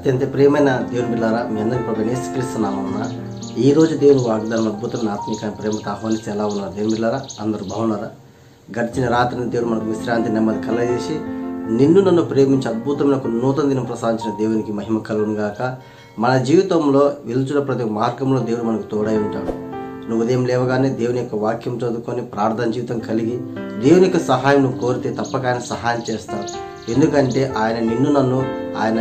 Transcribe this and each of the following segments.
అత్యంత ప్రియమైన దేవుని బిడ్డలారా, మీ అందరికీ ప్రభువైన యేసుక్రీస్తు నామమున ఈ రోజు దేవుని వాగ్దానం అద్భుతమైన ఆత్మీయ ప్రేమతో ఆహ్వానించి ఎలా ఉన్నారు దేవుని బిడ్డలారా? అందరూ బాగున్నారా? గడిచిన రాత్రిని దేవుడు మనకు విశ్రాంతి నెమ్మది కలగజేసి నిన్ను నన్ను ప్రేమించి అద్భుతమైన ఒక నూతన దినం ప్రసాదించిన దేవునికి మహిమ కలుగును గాక. మన జీవితంలో వెలుచున్న ప్రతి మార్గంలో దేవుడు మనకు తోడై ఉంటాడు. నువ్వు ఉదయం లేవగానే దేవుని యొక్క వాక్యం చదువుకొని ప్రార్థన జీవితం కలిగి దేవుని యొక్క సహాయం నువ్వు కోరితే తప్పక ఆయన సహాయం చేస్తాడు. ఎందుకంటే ఆయన నిన్ను నన్ను ఆయన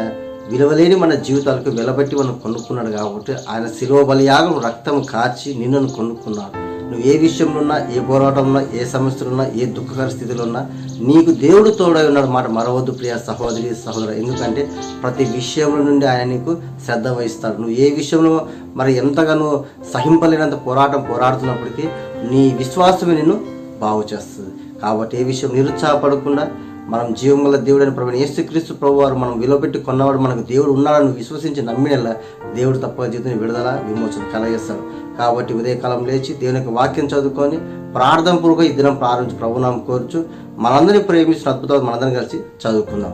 విలువలేని మన జీవితాలకు వెలబెట్టి మనం కొనుక్కున్నాడు. కాబట్టి ఆయన శిలువ బలియాగం రక్తం కార్చి నిన్ను కొనుక్కున్నాడు. నువ్వు ఏ విషయంలో ఉన్నా, ఏ పోరాటంలో ఉన్నా, ఏ సమస్యలు ఉన్నా, ఏ దుఃఖకర స్థితిలో ఉన్నా నీకు దేవుడు తోడై ఉన్నాడు మాట మరవద్దు ప్రియ సహోదరి సహోదరు. ఎందుకంటే ప్రతి విషయంలో నుండి ఆయన నీకు శ్రద్ధ వహిస్తాడు. నువ్వు ఏ విషయంలో మరి ఎంతగానో సహింపలేనంత పోరాడుతున్నప్పటికీ నీ విశ్వాసమే నిన్ను బాగు చేస్తుంది. కాబట్టి ఏ విషయం నిరుత్సాహపడకుండా మనం జీవం గల దేవుడైన ప్రభువైన యేసుక్రీస్తు ప్రభువారు మనం విలువబెట్టి కొన్నవాడు మనకు దేవుడు ఉన్నాడని విశ్వసించి నమ్మినలా దేవుడు తప్పక జీవితం విడుదల విమోచన కలగజేస్తాడు. కాబట్టి ఉదయకాలం లేచి దేవుని యొక్క వాక్యం చదువుకొని ప్రార్థన పూర్వక ఈ దినం ప్రారంభించి ప్రభునామం కోరుచు మనందరినీ ప్రేమించిన అద్భుతాలు మనందరం కలిసి చదువుకుందాం.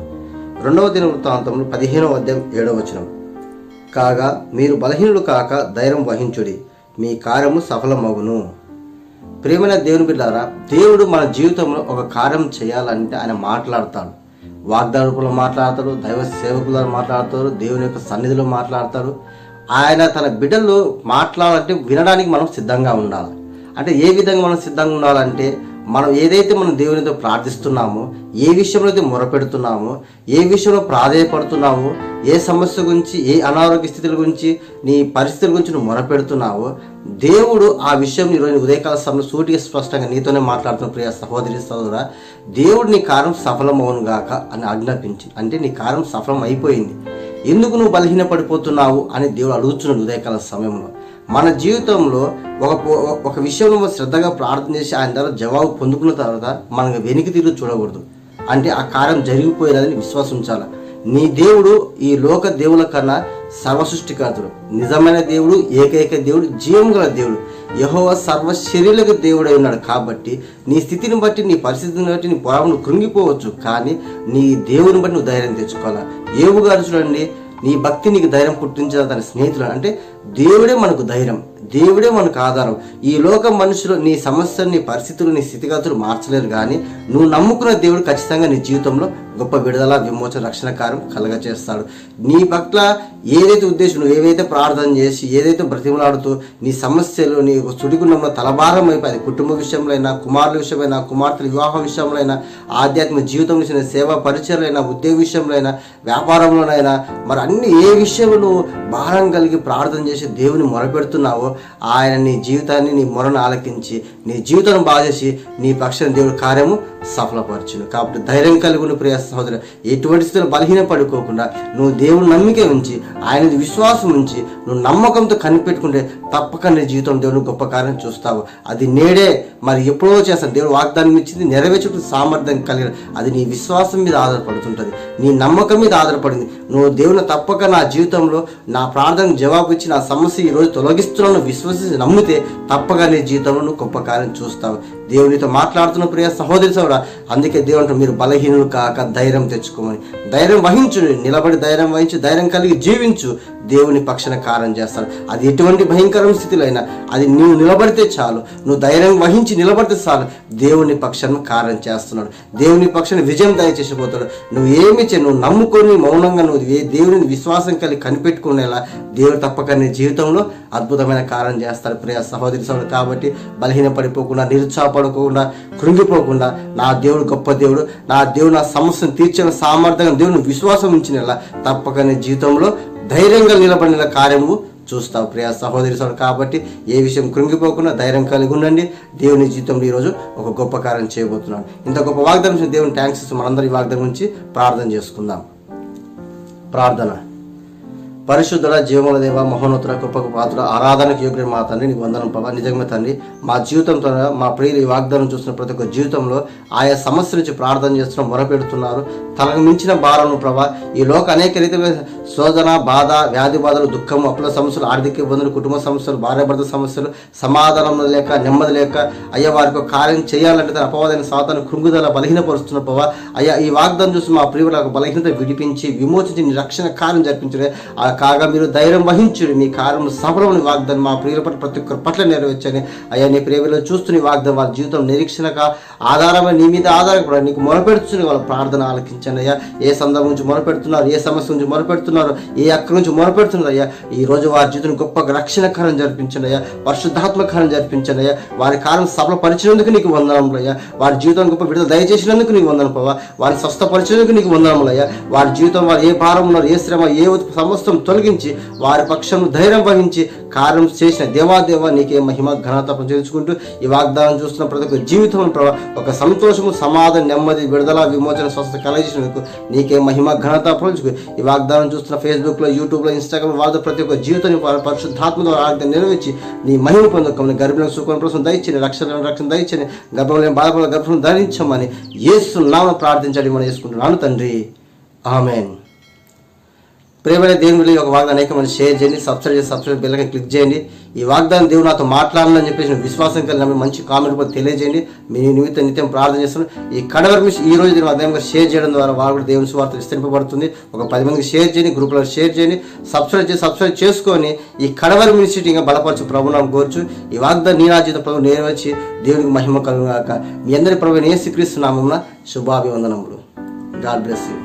2వ దినవృత్తాంతములు 15వ అధ్యాయం 7వ వచనం. కాగా మీరు బలహీనులు కాక ధైర్యం వహించుడి, మీ కార్యము సఫలమగును. ప్రియమైన దేవుని బిడ్డలారా, దేవుడు మన జీవితంలో ఒక కార్యం చేయాలంటే ఆయన మాట్లాడతాడు. వాగ్దాన రూపంలో మాట్లాడతాడు, దైవ సేవకుల ద్వారా మాట్లాడతాడు, దేవుని యొక్క సన్నిధిలో మాట్లాడతాడు. ఆయన తన బిడ్డలు మాట్లాడాలంటే వినడానికి మనం సిద్ధంగా ఉండాలి. అంటే ఏ విధంగా మనం సిద్ధంగా ఉండాలంటే మనం ఏదైతే మనం దేవునితో ప్రార్థిస్తున్నామో, ఏ విషయంలో అయితే మొరపెడుతున్నామో, ఏ విషయంలో ప్రాధేయపడుతున్నామో, ఏ సమస్య గురించి, ఏ అనారోగ్య స్థితుల గురించి, నీ పరిస్థితుల గురించి నువ్వు మొరపెడుతున్నావో దేవుడు ఆ విషయం ఈరోజు ఉదయకాల సమయంలో సూటిగా స్పష్టంగా నీతోనే మాట్లాడుతున్న ప్రియ సహోదరి సహోదరా. దేవుడు నీ కార్యం సఫలమవును గాక అని ఆజ్ఞాపించి, అంటే నీ కార్యం సఫలం అయిపోయింది, ఎందుకు నువ్వు బలహీన పడిపోతున్నావు అని దేవుడు అడుగుతున్నాడు ఉదయకాల సమయంలో. మన జీవితంలో ఒక విషయంలో శ్రద్ధగా ప్రార్థన చేసి ఆయన ద్వారా జవాబు పొందుకున్న తర్వాత మనకు వెనికి తిరిగి చూడకూడదు. అంటే ఆ కార్యం జరిగిపోయినదని విశ్వాసం ఉంచాలి. నీ దేవుడు ఈ లోక దేవుల కన్నా సర్వసృష్టికర్తుడు, నిజమైన దేవుడు, ఏకైక దేవుడు, జీవం గల దేవుడు. యెహోవా సర్వశరీరులకు దేవుడై ఉన్నాడు. కాబట్టి నీ స్థితిని బట్టి, నీ పరిస్థితిని బట్టి నీ పొరమును కృంగిపోవచ్చు, కానీ నీ దేవుని బట్టి నువ్వు ధైర్యం తెచ్చుకోవాలి. యేబు గారు చూడండి, నీ భక్తి నీకు ధైర్యం పుట్టించిన తన స్నేహితులు. అంటే దేవుడే మనకు ధైర్యం, దేవుడే మనకు ఆధారం. ఈ లోక మనుషులు నీ సమస్యలు, నీ పరిస్థితులు, నీ స్థితిగతులు మార్చలేరు, కానీ నువ్వు నమ్ముకున్న దేవుడు ఖచ్చితంగా నీ జీవితంలో గొప్ప విడుదల, విమోచన, రక్షణ కార్యం కలగచేస్తాడు. నీ పట్ల ఏదైతే ఉద్దేశం, నువ్వు ఏవైతే ప్రార్థన చేసి, ఏదైతే బ్రతిమలాడుతూ నీ సమస్యలు, నీ సుడిగుండంలో తలభారం అయిపోయి, కుటుంబ విషయంలో అయినా, కుమారుల విషయమైనా, కుమార్తెల వివాహ విషయంలో అయినా, ఆధ్యాత్మిక జీవితంలో చిన్న సేవా పరిచయాలు అయినా, ఉద్యోగ విషయంలో అయినా, వ్యాపారంలోనైనా, మరి అన్ని ఏ విషయంలో నువ్వు భారం కలిగి ప్రార్థన చేసి దేవుని మొరపెడుతున్నావో ఆయన నీ జీవితాన్ని, నీ మొరను ఆలకించి నీ జీవితాన్ని బాగా చేసి నీ పక్షాన దేవుడి కార్యము సఫలపరచును. కాబట్టి ధైర్యం కలిగి ఉన్న ప్రియ సహోదరు, ఎటువంటి స్థితిలో బలహీన పడుకోకుండా నువ్వు దేవుని నమ్మిక ఉంచి, ఆయన విశ్వాసం ఉంచి, నువ్వు నమ్మకంతో కనిపెట్టుకుంటే తప్పక నీ జీవితం దేవుని గొప్ప కార్యం చూస్తావు. అది నేడే మరి ఎప్పుడో చేస్తాను. దేవుడు వాగ్దానం ఇచ్చింది నెరవేర్చుకు సామర్థ్యం కలిగిన, అది నీ విశ్వాసం మీద ఆధారపడుతుంటుంది, నీ నమ్మకం మీద ఆధారపడింది. నువ్వు దేవుని తప్పక నా జీవితంలో నా ప్రార్థనకు జవాబు ఇచ్చి నా సమస్య ఈరోజు తొలగిస్తున్నాను విశ్వసించి నమ్మితే తప్పక నీ జీవితంలో నువ్వు గొప్ప కార్యం చూస్తావు. దేవునితో మాట్లాడుతున్న ప్రియ సహోదరి సోదరా, అందుకే దేవుడు మీరు బలహీనులు కాక ధైర్యం తెచ్చుకోమని, ధైర్యం వహించు, నిలబడి ధైర్యం వహించి, ధైర్యం కలిగి జీవించు, దేవుని పక్షాన కార్యం చేస్తాడు. అది ఎటువంటి భయంకరమైన స్థితిలో అయినా అది నువ్వు నిలబడితే చాలు, నువ్వు ధైర్యం వహించి నిలబడితే చాలు, దేవుని పక్షాన కార్యం చేస్తున్నాడు, దేవుని పక్షాన విజయం దయచేసిపోతాడు. నువ్వు ఏమి నువ్వు నమ్ముకొని మౌనంగా నువ్వు దేవుని విశ్వాసం కలిగి కనిపెట్టుకునేలా దేవుడు తప్పక నీ జీవితంలో అద్భుతమైన కార్యం చేస్తాడు ప్రియ సహోదరి సహోదరు. కాబట్టి బలహీన పడిపోకుండా, నిరుత్సాహపడకుండా, కృంగిపోకుండా, నా దేవుడు గొప్ప దేవుడు, నా దేవుడు నా సమస్యను తీర్చిన సామర్థ్యంగా దేవుని విశ్వాసం ఉంచినలా తప్పక నీ జీవితంలో ధైర్యంగా నిలబడిన కార్యము చూస్తావు ప్రియ సహోదరి సోదరు. కాబట్టి ఏ విషయం కృంగిపోకుండా ధైర్యం కలిగి ఉండండి. దేవుని జీవితంలో ఈరోజు ఒక గొప్ప కార్యం చేయబోతున్నాడు. ఇంత గొప్ప వాగ్దానం దేవుని థ్యాంక్స్. మనందరి వాగ్దానం గురించి ప్రార్థన చేసుకుందాం. ప్రార్థన. పరిశుద్ధుల జీవముల దేవ మహోన్నతుల కృపకు పాత్ర ఆరాధనకు యోగ్యుడు మా తండ్రి నీకు వందనం ప్రభా. నిజంగా తండ్రి మా జీవితంతో మా ప్రియులు ఈ వాగ్దానం చూస్తున్న ప్రతి ఒక్క జీవితంలో ఆయా సమస్య నుంచి ప్రార్థన చేస్తున్న మొరపెడుతున్నారు. తనకు మించిన భారము ప్రభా. ఈ లోక అనేక రీతిలో శోధన బాధ వ్యాధి బాధలు దుఃఖం అప్పుల సమస్యలు ఆర్థిక ఇబ్బందులు కుటుంబ సమస్యలు భార్యాభర్త సమస్యలు సమాధానం లేక నెమ్మది లేక అయ్యా వారికి ఒక కార్యం చేయాలంటే తన అపవాదైన సాతాను కృంగుదల బలహీనపరుస్తున్న ప్రభా. అయ్యా ఈ వాగ్దానం చూసి మా ప్రియులకు బలహీనత విడిపించి విమోచించి నీ రక్షణ కార్యం జరిపించడే కాగా మీరు ధైర్యం వహించుడి మీ కార్యం సఫలమని వాగ్దానం మా ప్రియుల పట్ల ప్రతి ఒక్కరి పట్ల నెరవేర్చని అయ్యా నీ ప్రేమలో చూస్తున్న వాగ్దానం వాళ్ళ జీవితం నిరీక్షణగా ఆధారమైన నీ మీద ఆధారపడ నీకు మొరపెడుతున్న వాళ్ళ ప్రార్థన ఆలకించండి అయ్యా. ఏ సందర్భం నుంచి మొరపెడుతున్నారు, ఏ సమస్య నుంచి మొరపెడుతున్నారు, ఏ అక్కడి నుంచి మొరపెడుతున్నారు అయ్యా. ఈ రోజు వారి జీవితం గొప్ప రక్షణ కార్యం జరిపించండి అయ్యా. పరిశుద్ధాత్మ కార్యం జరిపించండి అయ్యా. వారి కార్యం సఫలపరిచినందుకు నీకు వందనములు అయ్యా. వారి జీవితం గొప్ప విడుదల దయచేసినందుకు నీకు వందనం ప్రభావ. వారిని స్వస్థపరిచినందుకు నీకు వందనములు అయ్యా. వారి జీవితం వారు ఏ భారం ఉన్నారు, ఏ శ్రమ, ఏ సమస్తం తొలగించి వారి పక్షం ధైర్యం వహించి కార్యం చేసిన దేవాదేవ నీకే మహిమ ఘనత ప్రచురించుకుంటూ ఈ వాగ్దానం చూస్తున్న ప్రతి ఒక్క జీవితం ప్రభావ ఒక సంతోషము సమాధానం నెమ్మది విడుదల విమోచన స్వస్థ కలగించినందుకు నీకే మహిమ ఘనత ప్రచుకు ఈ వాగ్దానం చూస్తున్న ఫేస్బుక్లో యూట్యూబ్లో ఇన్స్టాగ్రామ్ వాళ్ళ ప్రతి ఒక్క జీవితాన్ని పరిశుద్ధాత్మ ద్వారా నెరవేర్చి నీ మహిమ పొందుకోమని గర్భిణులకు సుఖం కోసం దయచని రక్షణ దయచని గర్భంలో బాధపడ గర్భం ధరించమని యేసు నామమున ప్రార్థించండి మనం చేసుకుంటున్నాను తండ్రి. ఆమేన్. ప్రేమైన దేవుని ఒక వాగ్దానం అనేక మంది షేర్ చేయండి, సబ్స్క్రైబ్ బెల్ క్లిక్ చేయండి. ఈ వాగ్దానం దేవుడు నాతో మాట్లాడాలని చెప్పేసి విశ్వాసం కలిగిన మంచి కామెంట్ కూడా తెలియజేయండి. మీ నిత్యం ప్రార్థన చేస్తున్నాను. ఈ కడవరకు ఈ రోజు నేను అదేవిధంగా షేర్ చేయడం ద్వారా వాళ్ళు కూడా దేవుని సువార్త విస్తరింపబడుతుంది. ఒక 10 మందికి షేర్ చేయండి, గ్రూప్లో షేర్ చేయండి, సబ్స్క్రైబ్ చేసుకొని ఈ కడవరి మినిస్ట్రీ ఇంకా బలపరచు ప్రభునామం కోర్చు. ఈ వాగ్దానం నీ రాజ్యం ప్రభు నెరవేర్చి దేవునికి మహిమ కలుగుగాక. మీ అందరి ప్రభు యేసుక్రీస్తు నామమున శుభాభివందనములు. God bless you.